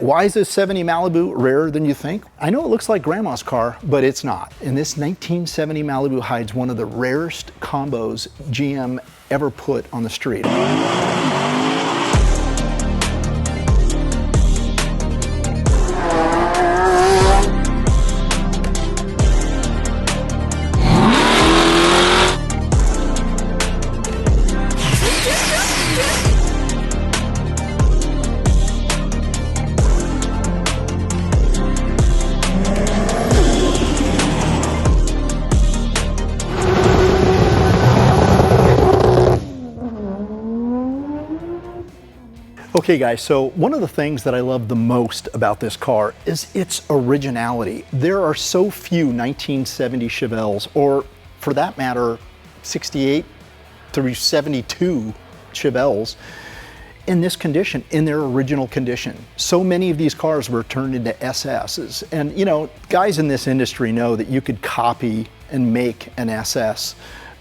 Why is this 70 Malibu rarer than you think? I know it looks like grandma's car, but it's not. And this 1970 Malibu hides one of the rarest combos GM ever put on the street. Okay guys, so one of the things that I love the most about this car is its originality. There are so few 1970 Chevelles, or for that matter, 68 through 72 Chevelles in this condition, in their original condition. So many of these cars were turned into SSs. And you know, guys in this industry know that you could copy and make an SS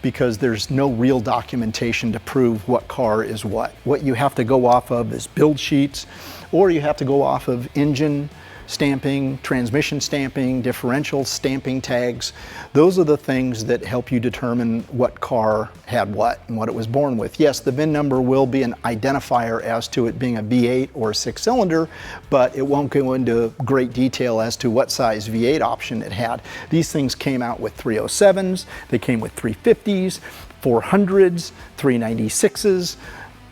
because there's no real documentation to prove what car is what. What you have to go off of is build sheets, or you have to go off of engine stamping, transmission stamping, differential stamping tags. Those are the things that help you determine what car had what and what it was born with. Yes, the VIN number will be an identifier as to it being a V8 or a 6-cylinder, but it won't go into great detail as to what size V8 option it had. These things came out with 307s, they came with 350s, 400s, 396s,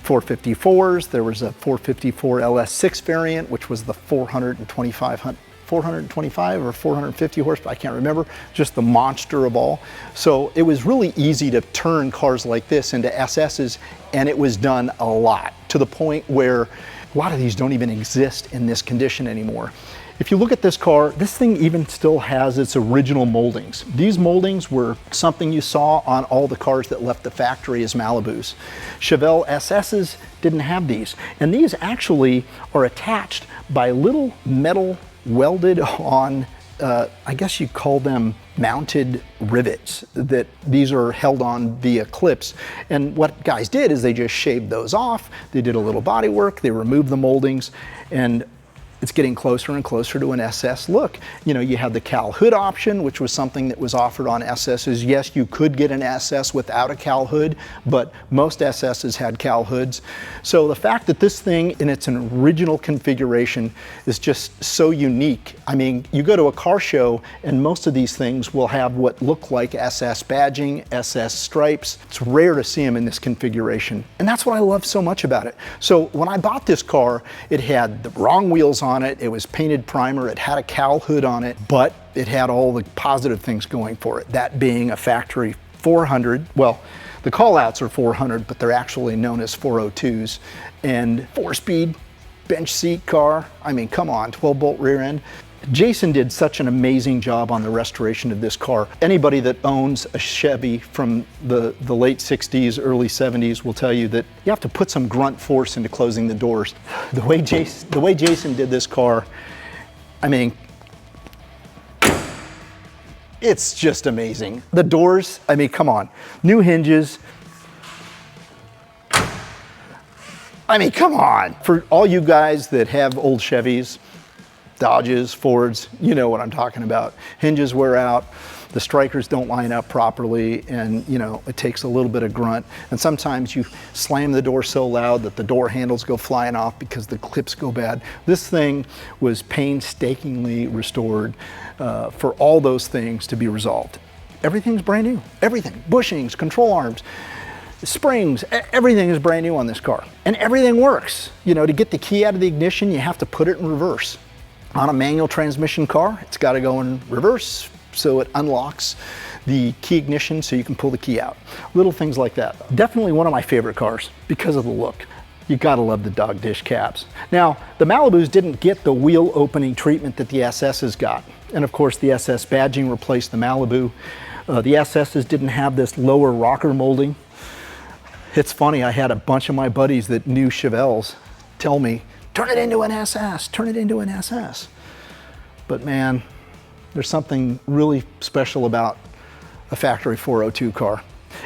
454s. There was a 454 LS6 variant, which was the 425 or 450 horsepower, I can't remember, just the monster of all. So it was really easy to turn cars like this into SSs, and it was done a lot, to the point where a lot of these don't even exist in this condition anymore. If you look at this car, this thing even still has its original moldings. These moldings were something you saw on all the cars that left the factory as Malibus. Chevelle SSs didn't have these. And these actually are attached by little metal welded on, I guess you call them mounted rivets, that these are held on via clips. And what guys did is they just shaved those off. They did a little body work, they removed the moldings, and it's getting closer and closer to an SS look. You know, you had the cowl hood option, which was something that was offered on SSs. Yes, you could get an SS without a cowl hood, but most SSs had cowl hoods. So the fact that this thing in its original configuration is just so unique. I mean, you go to a car show and most of these things will have what look like SS badging, SS stripes. It's rare to see them in this configuration. And that's what I love so much about it. So when I bought this car, it had the wrong wheels on it. It was painted primer. It had a cowl hood on it, but it had all the positive things going for it. That being a factory 400. Well, the call outs are 400, but they're actually known as 402s, and 4-speed bench seat car. I mean, come on, 12-bolt rear end. Jason did such an amazing job on the restoration of this car. Anybody that owns a Chevy from the late 60s, early 70s will tell you that you have to put some grunt force into closing the doors. The way Jason did this car, I mean, it's just amazing. The doors, I mean, come on. New hinges. I mean, come on. For all you guys that have old Chevys, Dodges, Fords, you know what I'm talking about. Hinges wear out, the strikers don't line up properly, and you know, it takes a little bit of grunt. And sometimes you slam the door so loud that the door handles go flying off because the clips go bad. This thing was painstakingly restored for all those things to be resolved. Everything's brand new, everything. Bushings, control arms, springs, everything is brand new on this car. And everything works. You know, to get the key out of the ignition, you have to put it in reverse. On a manual transmission car, it's got to go in reverse so it unlocks the key ignition so you can pull the key out. Little things like that. Definitely one of my favorite cars because of the look. You gotta love the dog dish caps. Now, the Malibus didn't get the wheel opening treatment that the SSs got. And of course, the SS badging replaced the Malibu. The SSs didn't have this lower rocker molding. It's funny, I had a bunch of my buddies that knew Chevelles tell me, turn it into an SS, turn it into an SS. But man, there's something really special about a factory 402 car.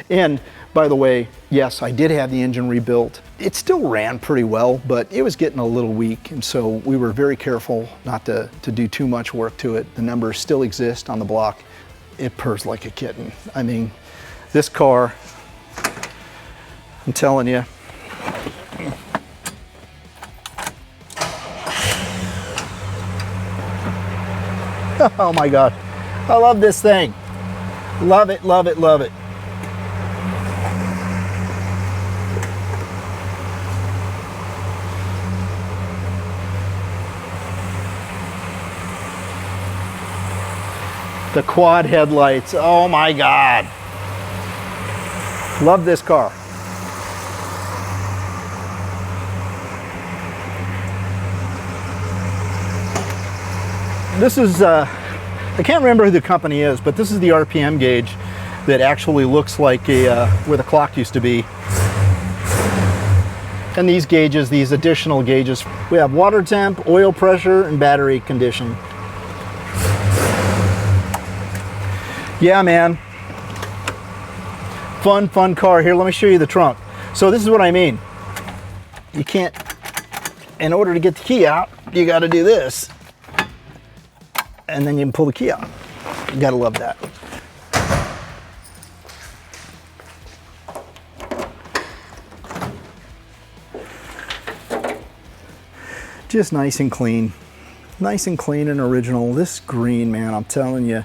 And By the way, yes, I did have the engine rebuilt. It still ran pretty well, but it was getting a little weak, and so we were very careful not to do too much work to it. The numbers still exist on the block. It purrs like a kitten. I mean, this car, I'm telling you, oh my God, I love this thing. Love it, love it, love it. The quad headlights, oh my God. Love this car. This is, I can't remember who the company is, but this is the RPM gauge that actually looks like where the clock used to be. And these gauges, these additional gauges, we have water temp, oil pressure, and battery condition. Yeah, man. Fun car. Here, let me show you the trunk. So this is what I mean. You can't, in order to get the key out, you got to do this. And then you can pull the key out. You got to love that. Just nice and clean. Nice and clean and original. This green, man, I'm telling you,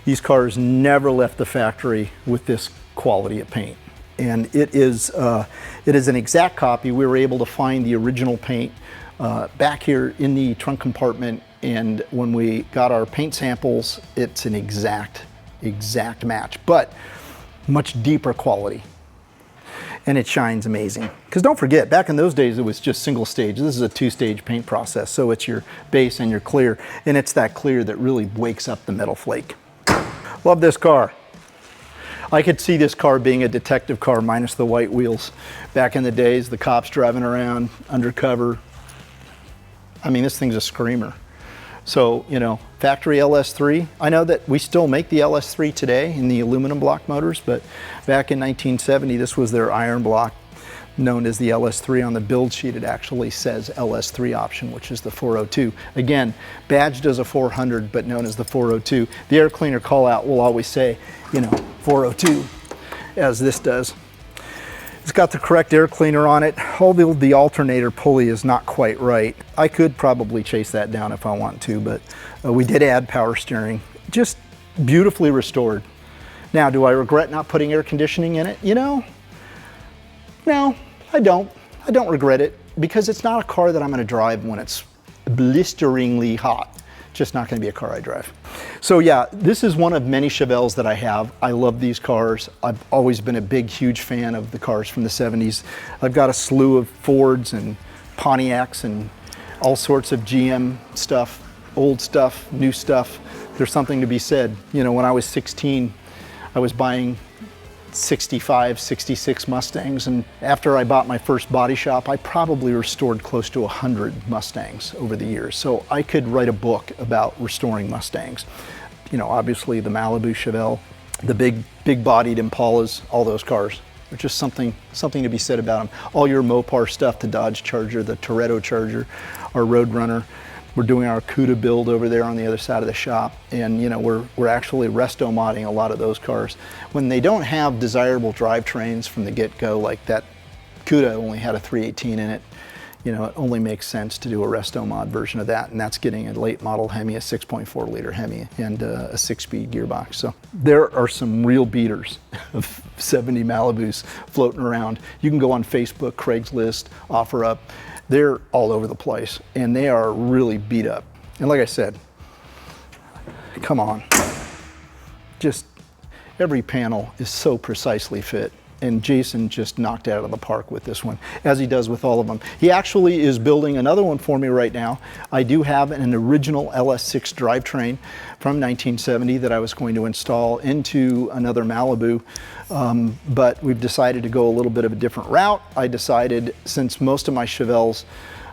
these cars never left the factory with this quality of paint. And it is an exact copy. We were able to find the original paint back here in the trunk compartment. And when we got our paint samples, it's an exact match, but much deeper quality. And it shines amazing. Because don't forget, back in those days, it was just single stage. This is a two-stage paint process. So it's your base and your clear. And it's that clear that really wakes up the metal flake. Love this car. I could see this car being a detective car minus the white wheels. Back in the days, the cops driving around undercover. I mean, this thing's a screamer. So, you know, factory LS3. I know that we still make the LS3 today in the aluminum block motors, but back in 1970, this was their iron block, known as the LS3. On the build sheet, it actually says LS3 option, which is the 402. Again, badged as a 400, but known as the 402. The air cleaner call out will always say, you know, 402, as this does. It's got the correct air cleaner on it. Although the alternator pulley is not quite right. I could probably chase that down if I want to, but we did add power steering. Just beautifully restored. Now, do I regret not putting air conditioning in it? You know, no, I don't. I don't regret it because it's not a car that I'm going to drive when it's blisteringly hot. Just not going to be a car I drive. So yeah, this is one of many Chevelles that I have. I love these cars. I've always been a big, huge fan of the cars from the 70s. I've got a slew of Fords and Pontiacs and all sorts of GM stuff, old stuff, new stuff. There's something to be said. You know, when I was 16, I was buying 65, 66 Mustangs, and after I bought my first body shop, I probably restored close to 100 Mustangs over the years. So I could write a book about restoring Mustangs. You know, obviously the Malibu Chevelle, the big bodied Impalas, all those cars. There's just something to be said about them. All your Mopar stuff, the Dodge Charger, the Toretto Charger, our Roadrunner. We're doing our CUDA build over there on the other side of the shop, and you know, we're actually resto modding a lot of those cars. When they don't have desirable drivetrains from the get-go, like that CUDA only had a 318 in it, you know, it only makes sense to do a resto mod version of that, and that's getting a late model Hemi, a 6.4 liter Hemi, and a 6-speed gearbox. So there are some real beaters of 70 Malibus floating around. You can go on Facebook, Craigslist, OfferUp. They're all over the place, and they are really beat up. And like I said, come on. Just every panel is so precisely fit, and Jason just knocked it out of the park with this one, as he does with all of them. He actually is building another one for me right now. I do have an original LS6 drivetrain from 1970 that I was going to install into another Malibu. But we've decided to go a little bit of a different route. I decided, since most of my Chevelles,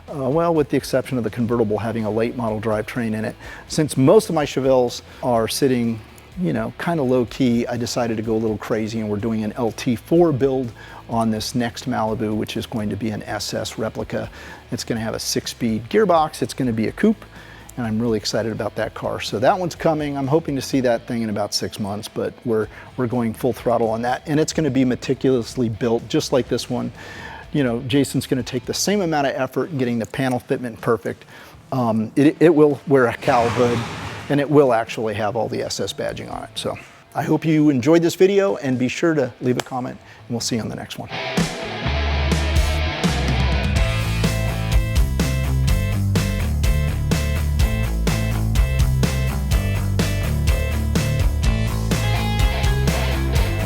well, with the exception of the convertible having a late model drivetrain in it, since most of my Chevelles are sitting you know, kind of low key, I decided to go a little crazy, and we're doing an LT4 build on this next Malibu, which is going to be an SS replica. It's going to have a 6-speed gearbox. It's going to be a coupe, and I'm really excited about that car. So that one's coming. I'm hoping to see that thing in about 6 months, but we're going full throttle on that, and it's going to be meticulously built just like this one. You know, Jason's going to take the same amount of effort in getting the panel fitment perfect. It will wear a cowl hood, and it will actually have all the SS badging on it. So I hope you enjoyed this video, and be sure to leave a comment, and we'll see you on the next one.